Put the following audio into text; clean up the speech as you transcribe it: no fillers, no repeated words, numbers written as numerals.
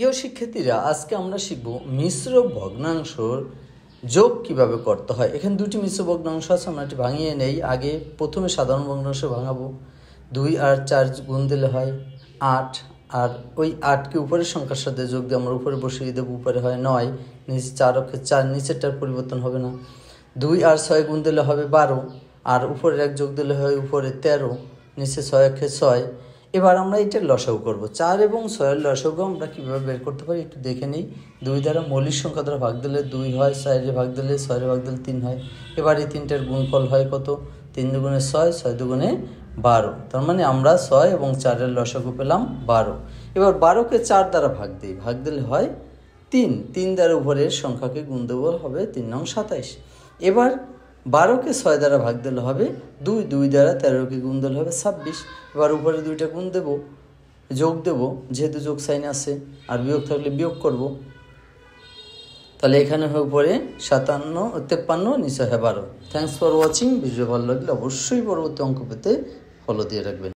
প্রিয় শিক্ষার্থীরা, আজকে আমরা শিখব মিশ্র ভগ্নাংশর যোগ কিভাবে করতে হয়। এখানে দুটি মিশ্র ভগ্নাংশ আছে, আমরা এটি ভাঙিয়ে নেই। আগে প্রথমে সাধারণ ভগ্নাংশ ভাঙাবো। 2 আর 4 গুণ দিলে হয় 8, আর ওই 8কে উপরের সংখ্যার সাথে যোগ দিয়ে আমরা উপরে বসিয়ে দেবো। উপরে হয় 9, নিচে 4 অক্ষে 4, নিচেরটার পরিবর্তন হবে না। 2 আর 6 গুণ দিলে হবে 12, আর উপরের 1 যোগ দিলে হয় উপরে 13, নিচে 6 অক্ষে 6। এবার আমরা এটার লসাগু করব। 4 এবং 6-এর লসাগু আমরা কীভাবে বের করতে পারি একটু দেখে নিই। 2 দ্বারা মৌলিক সংখ্যা দ্বারা ভাগ দিলে 2 হয়, 4-এ ভাগ দিলে 6-এ ভাগ দিলে 3 হয়। এবার এই 3টার গুণফল হয় কত? 3 দুগুণে 6, 6 দুগুণে 12। তার মানে আমরা 6 এবং 4-এর লসাগু পেলাম 12। এবার 12কে 4 দ্বারা ভাগ দিই, ভাগ দিলে হয় 3। 3 দ্বারা উপরের সংখ্যাকে গুণ দেবো, হবে 3 নং 27। এবার 12কে 6 দ্বারা ভাগ দিলে হবে 2, 2 দ্বারা 13কে গুণ দিলে হবে 26। এবার উপরে 2টা গুণ দেব, যোগ দেব, যেহেতু যোগ সাইন আছে, আর বিয়োগ থাকলে বিয়োগ করব। তাহলে এখানে হয়ে উপরে 53, নিচে হয় 12। Thanks for watching. ভিডিও ভালো লাগলে অবশ্যই পরবর্তী অঙ্ক পেতে ফলো দিয়ে রাখবেন।